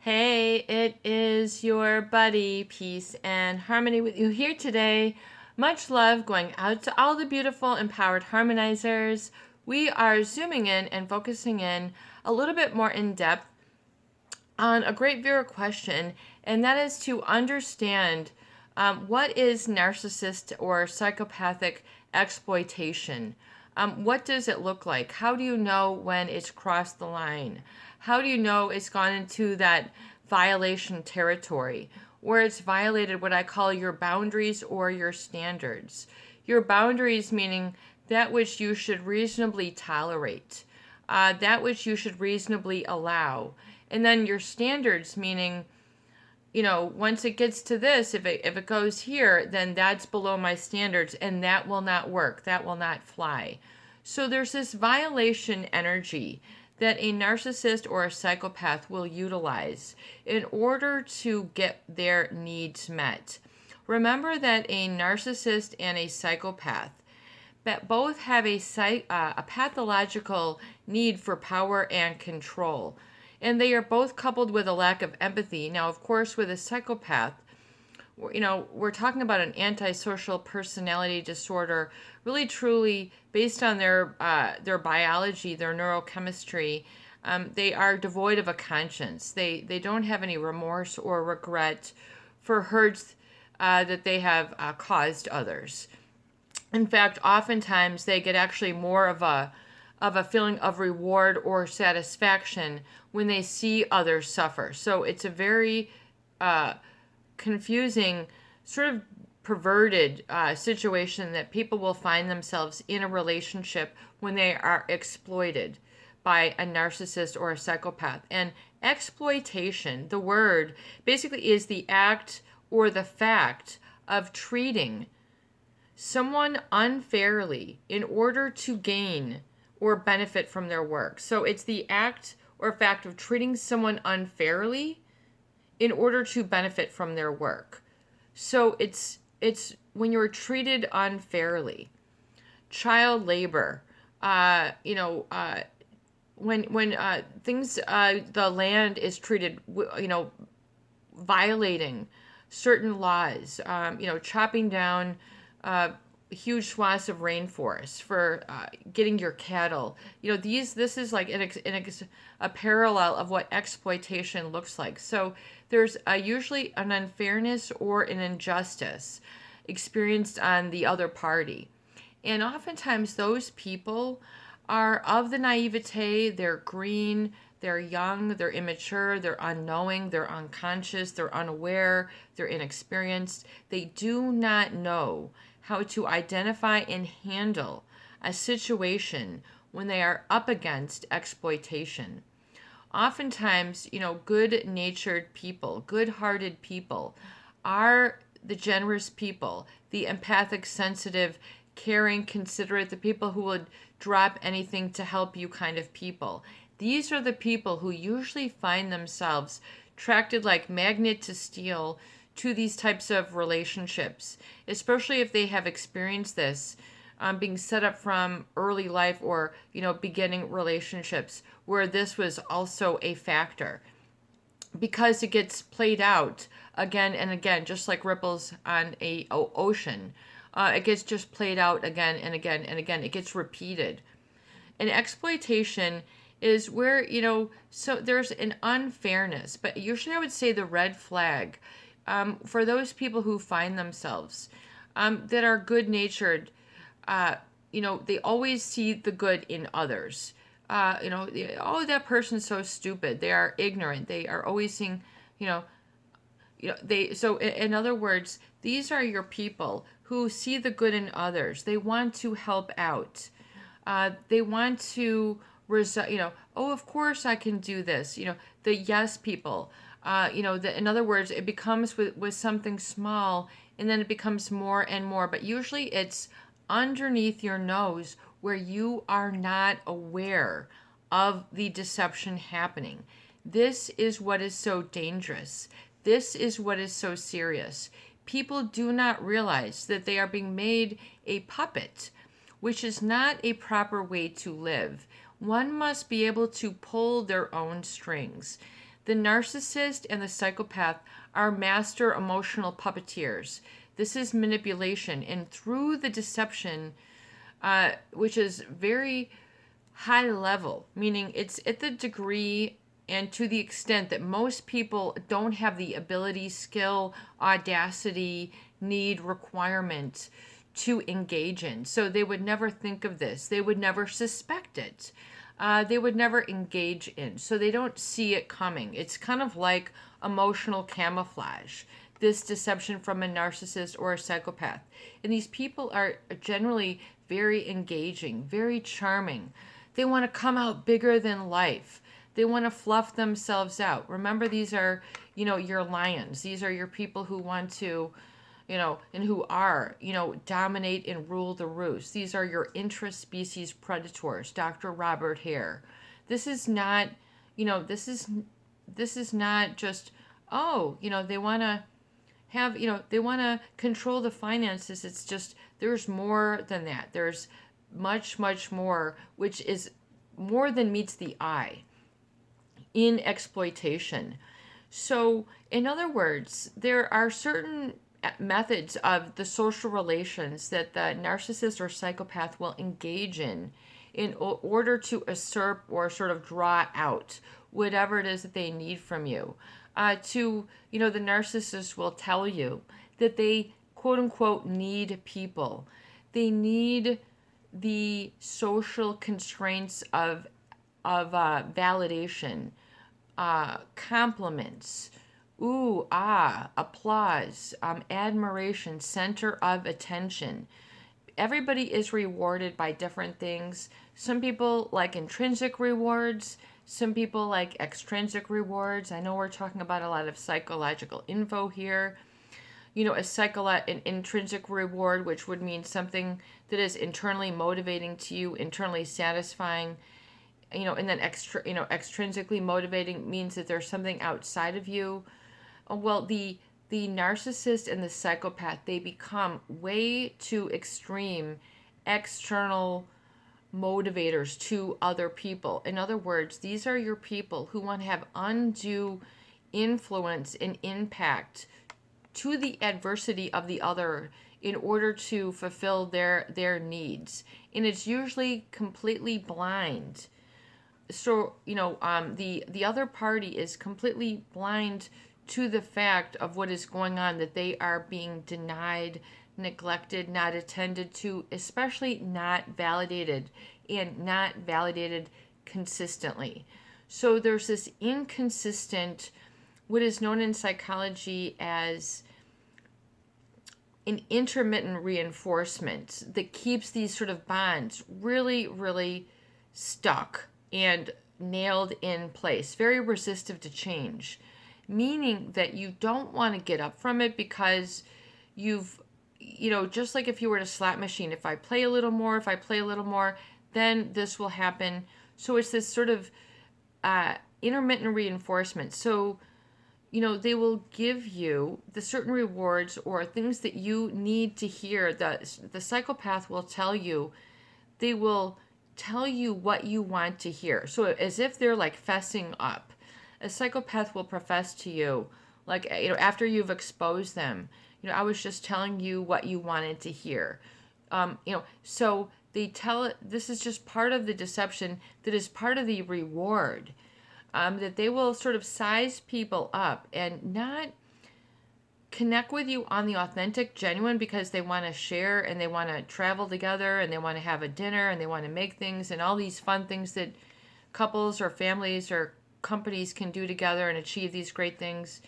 Hey, it is your buddy, Peace and Harmony with you here today. Much love going out to all the beautiful empowered harmonizers. We are zooming in and focusing in a little bit more in depth on a great viewer question, and that is to understand what is narcissist or psychopathic exploitation. What does it look like? How do you know when it's crossed the line? How do you know it's gone into that violation territory where it's violated what I call your boundaries or your standards? Your boundaries meaning that which you should reasonably tolerate, that which you should reasonably allow. And then your standards meaning, once it gets to this, if it goes here, then that's below my standards and that will not work. That will not fly. So there's this violation energy that a narcissist or a psychopath will utilize in order to get their needs met. Remember that a narcissist and a psychopath that both have a pathological need for power and control. And they are both coupled with a lack of empathy. Now, of course, with a psychopath, we're talking about an antisocial personality disorder, really truly based on their biology, their neurochemistry. They are devoid of a conscience. They don't have any remorse or regret for hurts that they have caused others. In fact, oftentimes they get actually more of a feeling of reward or satisfaction when they see others suffer. So it's a very confusing, sort of perverted situation that people will find themselves in a relationship when they are exploited by a narcissist or a psychopath. And exploitation, the word, basically is the act or the fact of treating someone unfairly in order to gain or benefit from their work. So it's the act or fact of treating someone unfairly in order to benefit from their work. So it's when you're treated unfairly. Child labor, when things, the land is treated, violating certain laws, chopping down huge swaths of rainforest for getting your cattle. This is like a parallel of what exploitation looks like. So there's usually an unfairness or an injustice experienced on the other party. And oftentimes those people are of the naivete, they're green, they're young, they're immature, they're unknowing, they're unconscious, they're unaware, they're inexperienced. They do not know how to identify and handle a situation when they are up against exploitation. Oftentimes, good-natured people, good-hearted people are the generous people, the empathic, sensitive, caring, considerate, the people who would drop anything to help you kind of people. These are the people who usually find themselves attracted like magnet to steel to these types of relationships, especially if they have experienced this being set up from early life or, beginning relationships where this was also a factor. Because it gets played out again and again, just like ripples on a ocean. It gets just played out again and again and again. It gets repeated. And exploitation is where, so there's an unfairness. But usually I would say the red flag for those people who find themselves that are good-natured, they always see the good in others. Oh, that person's so stupid. They are ignorant. They are always seeing, so in other words, these are your people who see the good in others. They want to help out. They want to, oh, of course I can do this. The yes people. In other words, it becomes with something small and then it becomes more and more. But usually it's underneath your nose where you are not aware of the deception happening. This is what is so dangerous. This is what is so serious. People do not realize that they are being made a puppet, which is not a proper way to live. One must be able to pull their own strings. The narcissist and the psychopath are master emotional puppeteers. This is manipulation, and through the deception, which is very high level, meaning it's at the degree and to the extent that most people don't have the ability, skill, audacity, need, requirement to engage in. So they would never think of this. They would never suspect it. They would never engage in. So they don't see it coming. It's kind of like emotional camouflage, this deception from a narcissist or a psychopath. And these people are generally very engaging, very charming. They want to come out bigger than life. They want to fluff themselves out. Remember, these are, your lions. These are your people who want to, and who are, dominate and rule the roost. These are your intra-species predators, Dr. Robert Hare. This is not, this is not just, they want to have, they want to control the finances. It's just, there's more than that. There's much, much more, which is more than meets the eye in exploitation. So, in other words, there are certain methods of the social relations that the narcissist or psychopath will engage in order to usurp or sort of draw out whatever it is that they need from you. The narcissist will tell you that they, quote unquote, need people. They need the social constraints of validation, compliments, ooh, ah, applause, admiration, center of attention. Everybody is rewarded by different things. Some people like intrinsic rewards. Some people like extrinsic rewards. I know we're talking about a lot of psychological info here. An intrinsic reward, which would mean something that is internally motivating to you, internally satisfying, and then extrinsically motivating means that there's something outside of you. Well, the narcissist and the psychopath, they become way too extreme external motivators to other people. In other words, these are your people who want to have undue influence and impact to the adversity of the other in order to fulfill their needs. And it's usually completely blind. So, the other party is completely blind to the fact of what is going on, that they are being denied, neglected, not attended to, especially not validated, and not validated consistently. So there's this inconsistent, what is known in psychology as an intermittent reinforcement that keeps these sort of bonds really, really stuck and nailed in place, very resistive to change, meaning that you don't want to get up from it because you've, just like if you were at a slot machine, if I play a little more, then this will happen. So it's this sort of intermittent reinforcement. So, they will give you the certain rewards or things that you need to hear. The psychopath will tell you, they will tell you what you want to hear. So as if they're like fessing up. A psychopath will profess to you, like, after you've exposed them, I was just telling you what you wanted to hear. So they tell it, this is just part of the deception that is part of the reward. That they will sort of size people up and not connect with you on the authentic, genuine, because they want to share and they want to travel together and they want to have a dinner and they want to make things and all these fun things that couples or families or companies can do together and achieve these great things.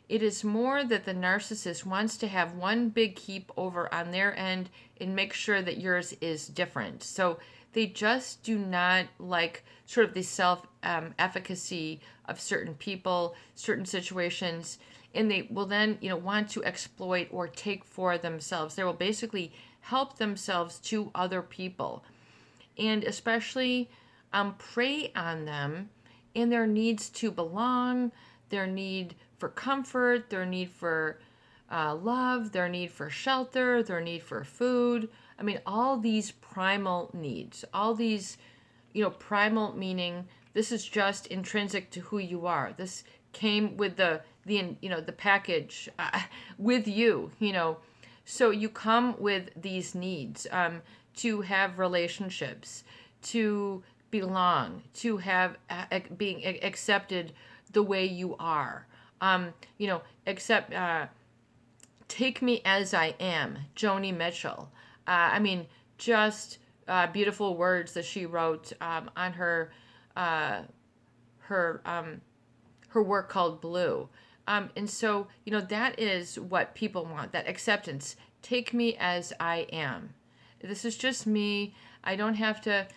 It is more that the narcissist wants to have one big heap over on their end and make sure that yours is different. So they just do not like sort of the self-efficacy of certain people, certain situations, and they will then, want to exploit or take for themselves. They will basically help themselves to other people, and especially prey on them in their needs to belong, their need for comfort, their need for love, their need for shelter, their need for food. I mean, all these primal needs, all these, primal meaning This is just intrinsic to who you are. This came with the the package with you, So you come with these needs to have relationships, to belong, to have being accepted the way you are. Accept, take me as I am, Joni Mitchell. Just beautiful words that she wrote on her work called Blue. And so, that is what people want, that acceptance. Take me as I am. This is just me. I don't have to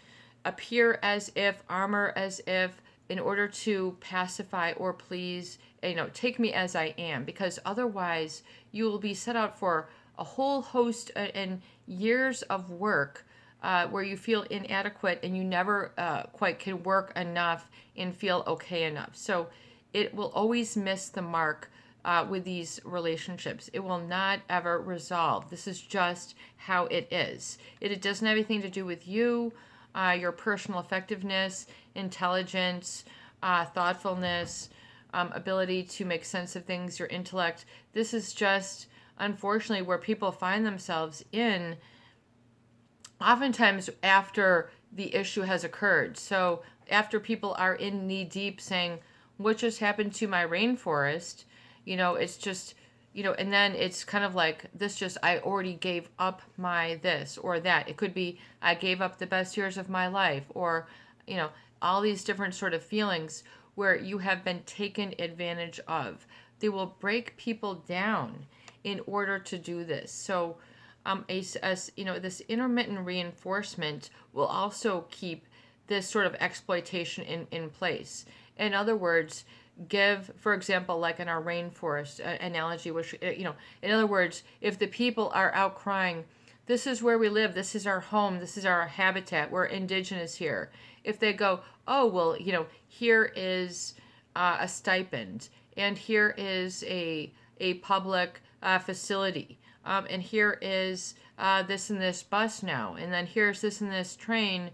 appear as if, armor as if, in order to pacify or please. Take me as I am, because otherwise you will be set out for a whole host and years of work where you feel inadequate and you never quite can work enough and feel okay enough. So it will always miss the mark with these relationships. It will not ever resolve. This is just how it is. It doesn't have anything to do with you, your personal effectiveness, intelligence, thoughtfulness, ability to make sense of things, your intellect. This is just, unfortunately, where people find themselves in, oftentimes after the issue has occurred. So after people are in knee deep saying, what just happened to my rainforest? It's just, and then it's kind of like I already gave up my this or that. It could be, I gave up the best years of my life, or, all these different sort of feelings where you have been taken advantage of. They will break people down in order to do this. So, this intermittent reinforcement will also keep this sort of exploitation in place. In other words, give, for example, like in our rainforest analogy, which, in other words, if the people are out crying, this is where we live, this is our home, this is our habitat, we're indigenous here. If they go, oh, well, here is a stipend, and here is a public facility, and here is this and this bus now, and then here's this and this train,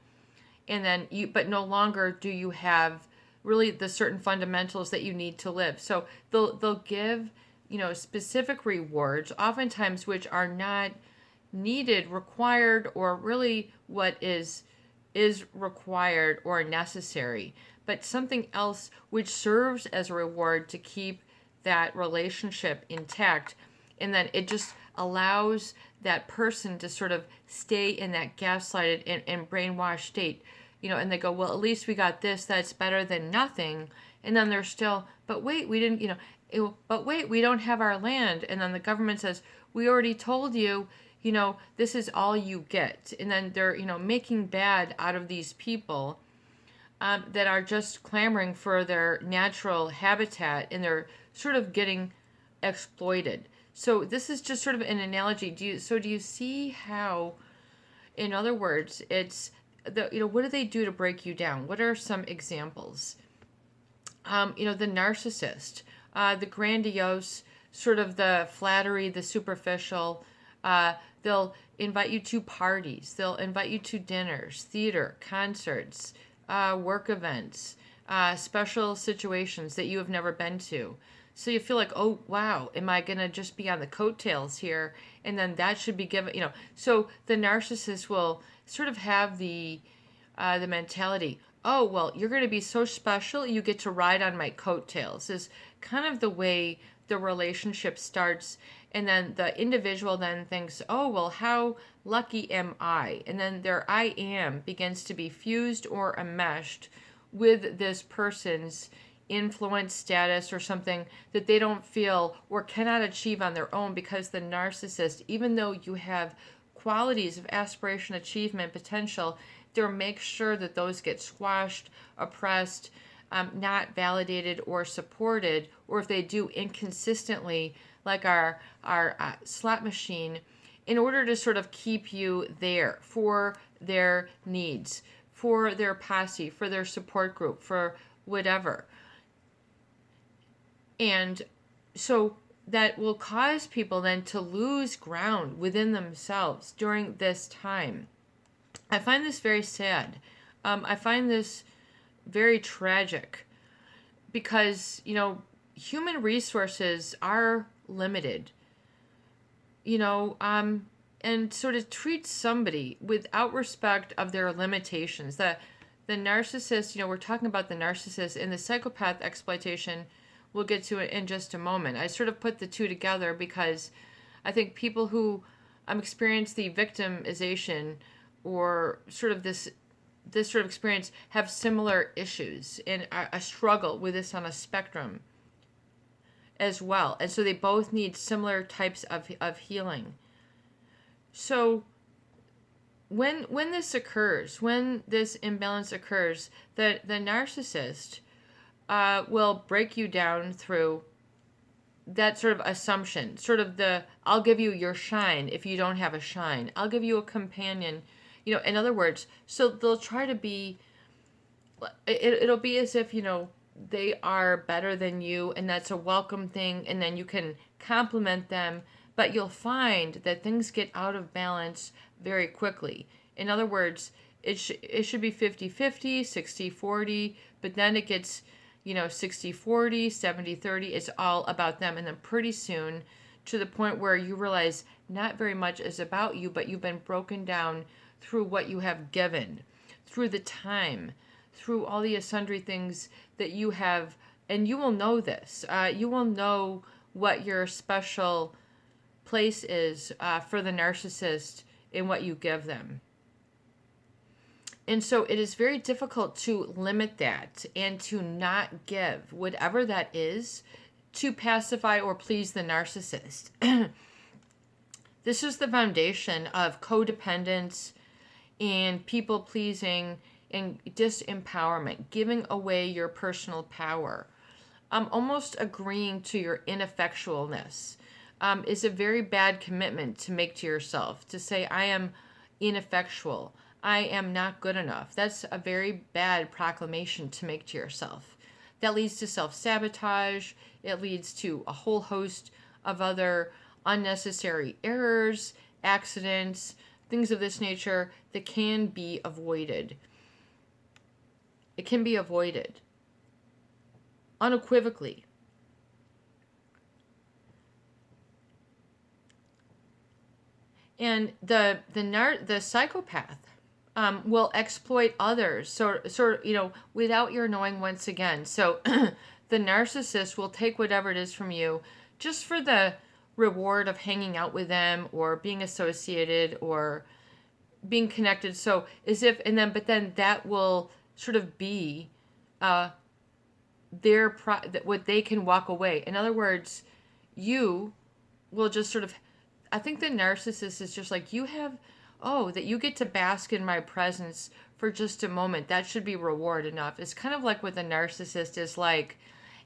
and then but no longer do you have really the certain fundamentals that you need to live. So they'll give, specific rewards, oftentimes which are not needed, required, or really what is required or necessary, but something else which serves as a reward to keep that relationship intact. And then it just allows that person to sort of stay in that gaslighted and brainwashed state, and they go, well, at least we got this, that's better than nothing. And then they're still, but wait, we didn't, but wait, we don't have our land. And then the government says, we already told you, this is all you get. And then they're, making bad out of these people that are just clamoring for their natural habitat, and they're sort of getting exploited. So this is just sort of an analogy. Do you see how, in other words, it's what do they do to break you down? What are some examples? The narcissist, the grandiose, sort of the flattery, the superficial. They'll invite you to parties. They'll invite you to dinners, theater, concerts, work events, special situations that you have never been to. So you feel like, oh, wow, am I going to just be on the coattails here? And then that should be given, So the narcissist will sort of have the mentality, oh, well, you're going to be so special, you get to ride on my coattails, is kind of the way the relationship starts. And then the individual then thinks, oh, well, how lucky am I? And then their I am begins to be fused or enmeshed with this person's influence, status, or something that they don't feel or cannot achieve on their own, because the narcissist, even though you have qualities of aspiration, achievement, potential, they'll make sure that those get squashed, oppressed, not validated or supported, or if they do, inconsistently, like our slot machine, in order to sort of keep you there for their needs, for their posse, for their support group, for whatever. And so that will cause people then to lose ground within themselves during this time. I find this very sad. I find this very tragic because, human resources are limited, and so to treat somebody without respect of their limitations, the narcissist, we're talking about the narcissist and the psychopath exploitation, we'll get to it in just a moment. I sort of put the two together because I think people who experience the victimization or sort of this sort of experience have similar issues and a struggle with this on a spectrum as well. And so they both need similar types of healing. So when this occurs, when this imbalance occurs, the narcissist will break you down through that sort of assumption, sort of I'll give you your shine if you don't have a shine. I'll give you a companion, in other words, so they'll try to be, it'll be as if, they are better than you and that's a welcome thing, and then you can compliment them, but you'll find that things get out of balance very quickly. In other words, it should be 50-50, 60-40, but then it gets 60-40, 70-30, it's all about them. And then pretty soon, to the point where you realize not very much is about you, but you've been broken down through what you have given, through the time, through all the sundry things that you have. And you will know this. You will know what your special place is for the narcissist in what you give them. And so it is very difficult to limit that and to not give whatever that is to pacify or please the narcissist. This is the foundation of codependence and people pleasing and disempowerment, giving away your personal power. Almost agreeing to your ineffectualness is a very bad commitment to make to yourself, to say, I am ineffectual. I am not good enough. That's a very bad proclamation to make to yourself. That leads to self-sabotage. It leads to a whole host of other unnecessary errors, accidents, things of this nature that can be avoided. It can be avoided unequivocally. And the psychopath will exploit others, sort of, without your knowing once again. So the narcissist will take whatever it is from you just for the reward of hanging out with them or being associated or being connected. So as if, but then that will sort of be what they can walk away. In other words, you will just sort of, I think the narcissist is just like, that you get to bask in my presence for just a moment. That should be reward enough. It's kind of like what the narcissist is like.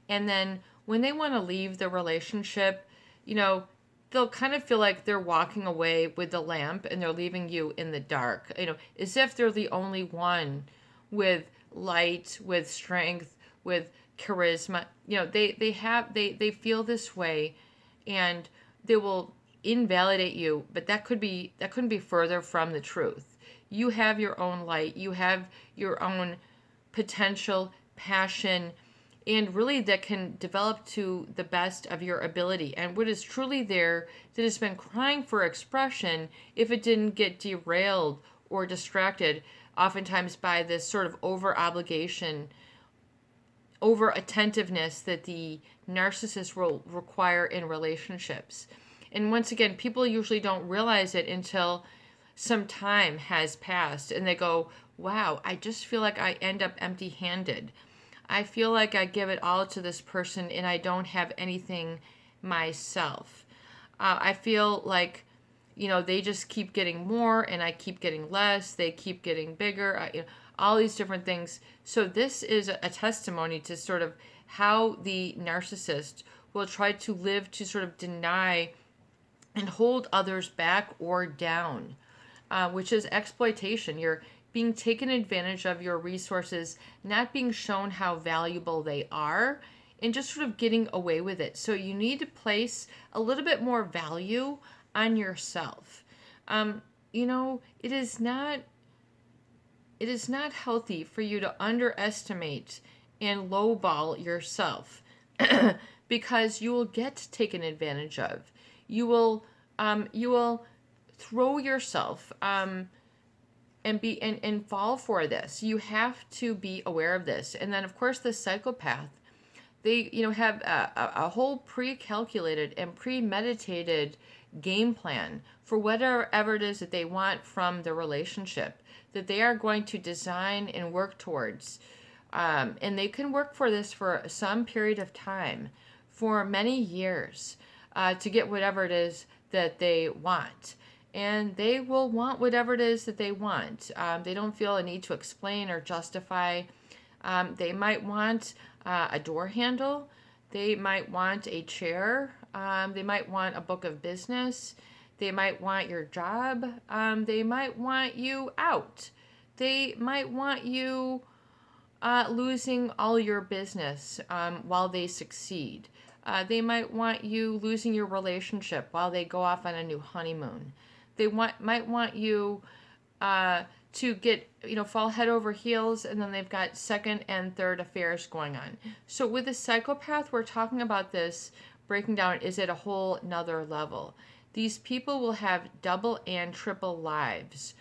And then when they want to leave the relationship, they'll kind of feel like they're walking away with the lamp and they're leaving you in the dark, as if they're the only one with light, with strength, with charisma. They feel this way and they will invalidate you, but that couldn't be further from the truth. You have your own light, you have your own potential, passion, and really that can develop to the best of your ability. And what is truly there that has been crying for expression, if it didn't get derailed or distracted, oftentimes by this sort of over obligation, over attentiveness that the narcissist will require in relationships. And once again, people usually don't realize it until some time has passed and they go, wow, I just feel like I end up empty-handed. I feel like I give it all to this person and I don't have anything myself. I feel like, they just keep getting more and I keep getting less. They keep getting bigger, all these different things. So this is a testimony to sort of how the narcissist will try to live to sort of deny and hold others back or down, which is exploitation. You're being taken advantage of, your resources, not being shown how valuable they are, and just sort of getting away with it. So you need to place a little bit more value on yourself. It is not it is not healthy for you to underestimate and lowball yourself because you will get taken advantage of. You will throw yourself and fall for this. You have to be aware of this. And then, of course, the psychopath, they have a whole pre-calculated and premeditated game plan for whatever it is that they want from the relationship, that they are going to design and work towards. And they can work for this for some period of time, for many years, to get whatever it is that they want. And they will want whatever it is that they want. They don't feel a need to explain or justify. They might want a door handle. They might want a chair. They might want a book of business. They might want your job. They might want you out. They might want you losing all your business while they succeed. They might want you losing your relationship while they go off on a new honeymoon. They might want you to get, fall head over heels, and then they've got second and third affairs going on. So with a psychopath, we're talking about this breaking down is at a whole nother level. These people will have double and triple lives,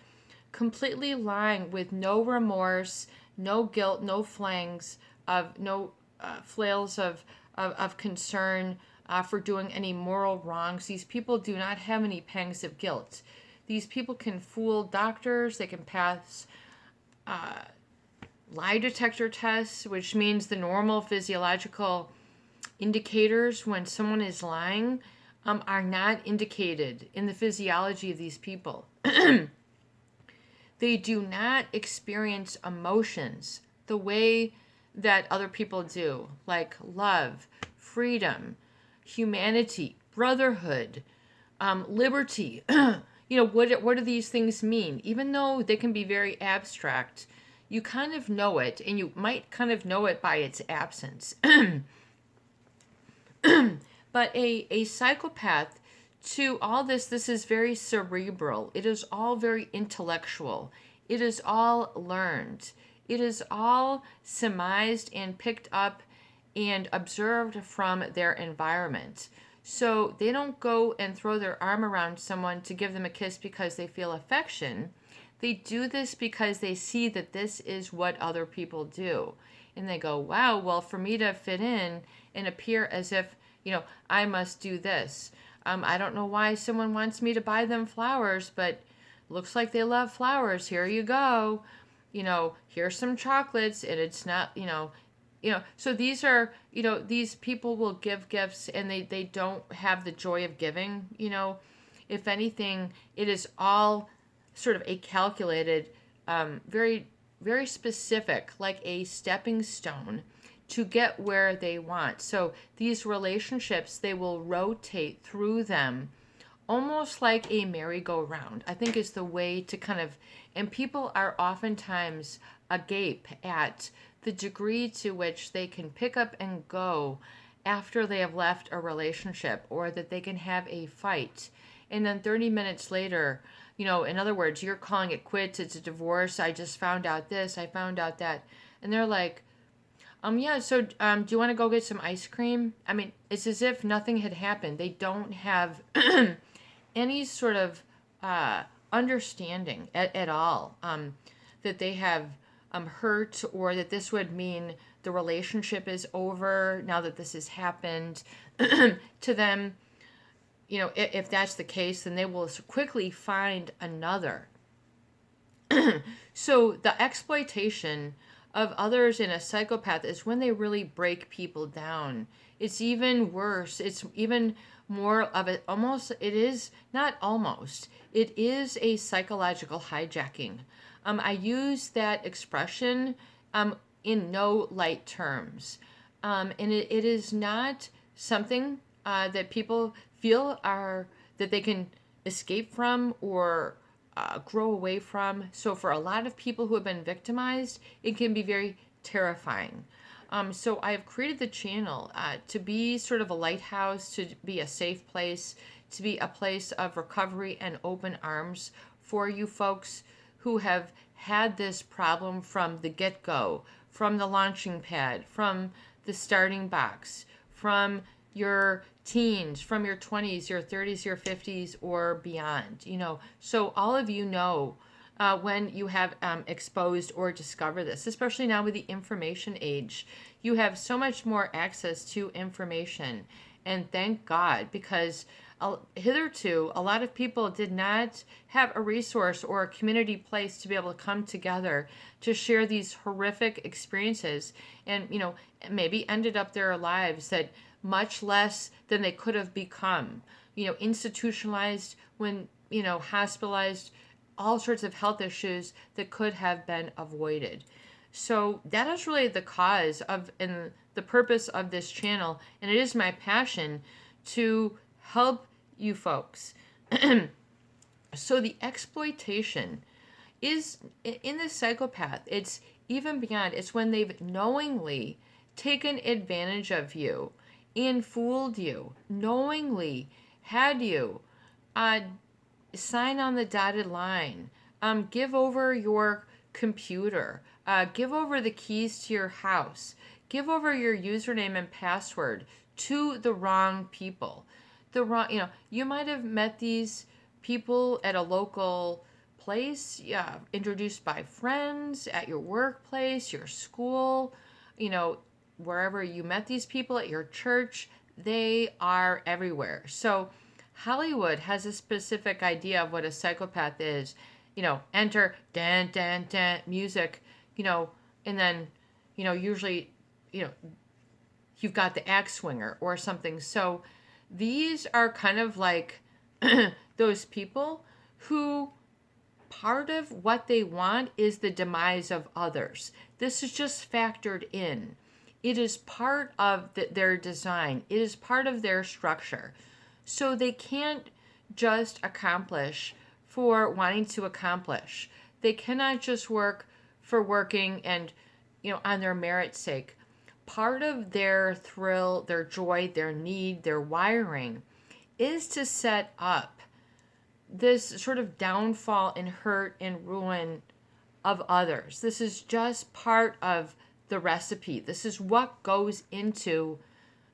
completely lying with no remorse, no guilt, no flails of concern for doing any moral wrongs. These people do not have any pangs of guilt. These people can fool doctors. They can pass lie detector tests, which means the normal physiological indicators when someone is lying are not indicated in the physiology of these people. They do not experience emotions the way that other people do, like love, freedom, humanity, brotherhood, liberty. What do these things mean? Even though they can be very abstract, you kind of know it, and you might kind of know it by its absence. But a psychopath, to all this is very cerebral. It is all very intellectual. It is all learned. It is all surmised and picked up and observed from their environment. So they don't go and throw their arm around someone to give them a kiss because they feel affection. They do this because they see that this is what other people do. And they go, wow, well, for me to fit in and appear as if, I must do this. I don't know why someone wants me to buy them flowers, but looks like they love flowers. Here you go. Here's some chocolates, and it's not, so these are, these people will give gifts, and they don't have the joy of giving. If anything, it is all sort of a calculated, very, very specific, like a stepping stone to get where they want. So these relationships, they will rotate through them almost like a merry-go-round, I think is the way to kind of, and people are oftentimes agape at the degree to which they can pick up and go after they have left a relationship, or that they can have a fight. And then 30 minutes later, in other words, you're calling it quits, it's a divorce, I just found out this, I found out that. And they're like, yeah, so do you want to go get some ice cream? I mean, it's as if nothing had happened. They don't have any sort of understanding at all that they have hurt, or that this would mean the relationship is over now that this has happened. To them, if that's the case, then they will quickly find another. So the exploitation of others in a psychopath is when they really break people down. It's even worse. It's even more of it. It is a psychological hijacking. I use that expression in no light terms. And it is not something that people feel that they can escape from or grow away from. So for a lot of people who have been victimized, it can be very terrifying. So I've created the channel to be sort of a lighthouse, to be a safe place, to be a place of recovery and open arms for you folks who have had this problem from the get-go, from the launching pad, from the starting box, from your teens, from your 20s, your 30s, your 50s, or beyond. So all of when you have exposed or discovered this, especially now with the information age, you have so much more access to information. And thank God, because hitherto, a lot of people did not have a resource or a community place to be able to come together to share these horrific experiences, and, maybe ended up their lives that much less than they could have become, institutionalized, when, hospitalized, all sorts of health issues that could have been avoided. So that is really the cause of and the purpose of this channel, and it is my passion to help you folks. So the exploitation is in the psychopath. It's even beyond. It's when they've knowingly taken advantage of you and fooled you, knowingly had you sign on the dotted line, give over your computer, give over the keys to your house, give over your username and password to the wrong people. You might have met these people at a local place, introduced by friends, at your workplace, your school, wherever you met these people, at your church. They are everywhere. So Hollywood has a specific idea of what a psychopath is. Enter dan dan dan music, and then, usually, you've got the axe swinger or something. So these are kind of like those people who part of what they want is the demise of others. This is just factored in. It is part of their design. It is part of their structure. So they can't just accomplish for wanting to accomplish. They cannot just work for working and, on their merit's sake. Part of their thrill, their joy, their need, their wiring is to set up this sort of downfall and hurt and ruin of others. This is just part of the recipe. This is what goes into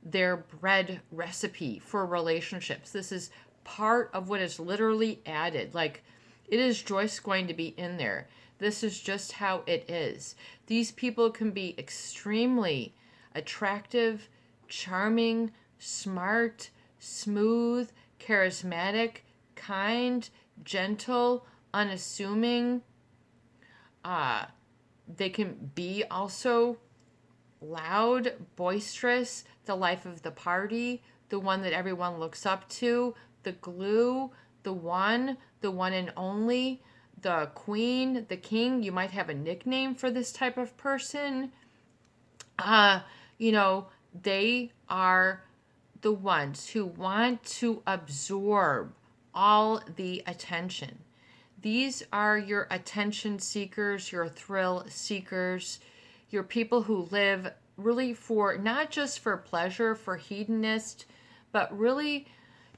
their bread recipe for relationships. This is part of what is literally added. Like, it is just going to be in there. This is just how it is. These people can be extremely attractive, charming, smart, smooth, charismatic, kind, gentle, unassuming. They can be also loud, boisterous, the life of the party, the one that everyone looks up to, the glue, the one and only, the queen, the king. You might have a nickname for this type of person. They are the ones who want to absorb all the attention. These are your attention seekers, your thrill seekers, your people who live really for, not just for pleasure, for hedonist, but really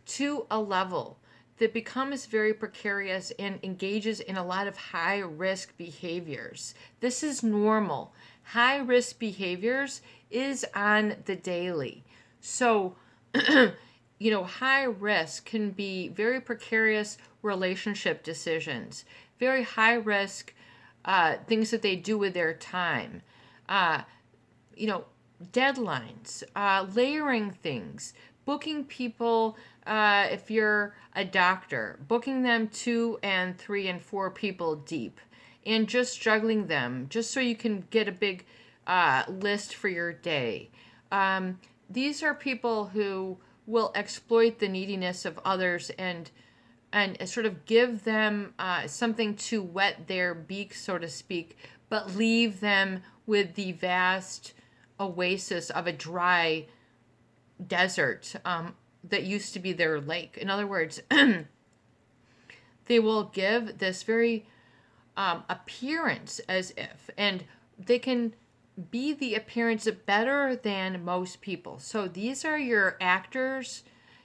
to a level that becomes very precarious and engages in a lot of high-risk behaviors. This is normal. High-risk behaviors is on the daily. So, high risk can be very precarious relationship decisions, very high risk things that they do with their time, deadlines, layering things, booking people, if you're a doctor, booking them 2 and 3 and 4 people deep, and just juggling them just so you can get a big list for your day. These are people who will exploit the neediness of others and sort of give them something to wet their beak, so to speak, but leave them with the vast oasis of a dry desert that used to be their lake. In other words, they will give this very appearance as if, and they can be the appearance better than most people. So these are your actors,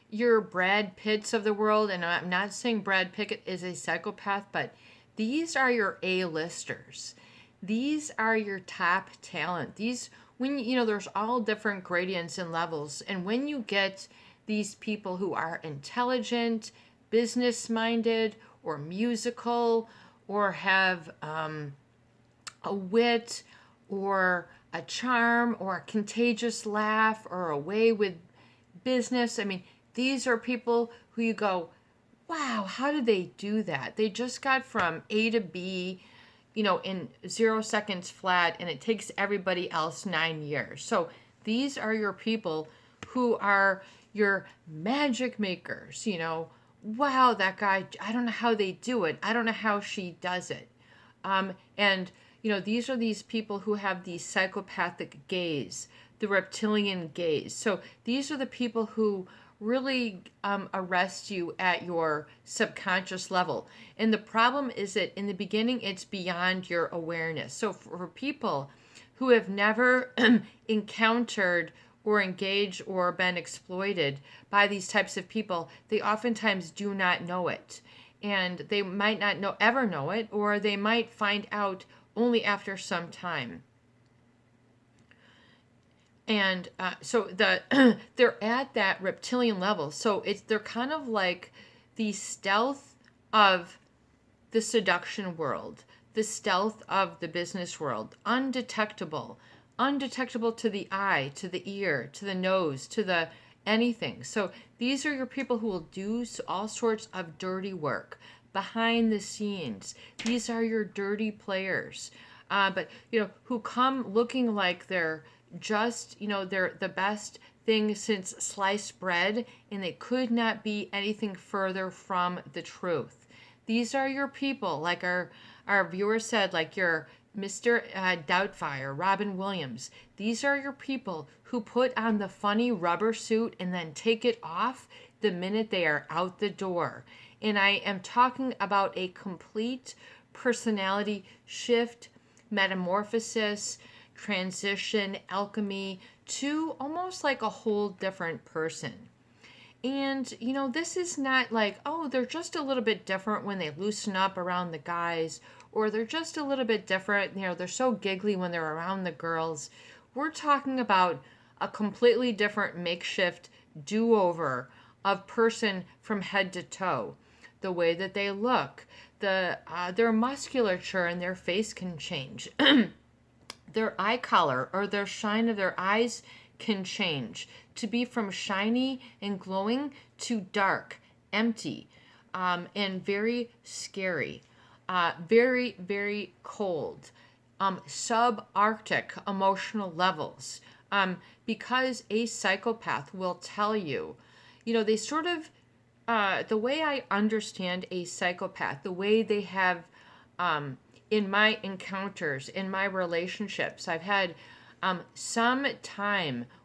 your Brad Pitts of the world, and I'm not saying Brad Pitt is a psychopath, but these are your A-listers. These are your top talent. These, when there's all different gradients and levels. And when you get these people who are intelligent, business-minded, or musical, or have a wit, or a charm, or a contagious laugh, or a way with business. I mean, these are people who you go, wow, how did they do that? They just got from A to B, in 0 seconds flat, and it takes everybody else 9 years. So these are your people who are your magic makers. Wow, that guy, I don't know how they do it. I don't know how she does it. And these are these people who have the psychopathic gaze, the reptilian gaze. So these are the people who really arrest you at your subconscious level. And the problem is that in the beginning, it's beyond your awareness. So for people who have never encountered or engaged or been exploited by these types of people, they oftentimes do not know it. And they might not ever know it, or they might find out only after some time. And so they're at that reptilian level. So they're kind of like the stealth of the seduction world, the stealth of the business world, undetectable to the eye, to the ear, to the nose, to the anything. So these are your people who will do all sorts of dirty work behind the scenes. These are your dirty players, but who come looking like they're just, they're the best thing since sliced bread, and they could not be anything further from the truth. These are your people, like our viewer said, like your Mr. Doubtfire, Robin Williams. These are your people who put on the funny rubber suit and then take it off the minute they are out the door. And I am talking about a complete personality shift, metamorphosis, transition, alchemy to almost like a whole different person. And, this is not like, oh, they're just a little bit different when they loosen up around the guys, or they're just a little bit different, they're so giggly when they're around the girls. We're talking about a completely different makeshift do-over of person from head to toe. The way that they look, their musculature and their face can change. Their eye color or their shine of their eyes can change to be from shiny and glowing to dark, empty, and very scary, very, very cold, subarctic emotional levels. Because a psychopath will tell you, they sort of, the way I understand a psychopath, the way they have, in my encounters, in my relationships, I've had some time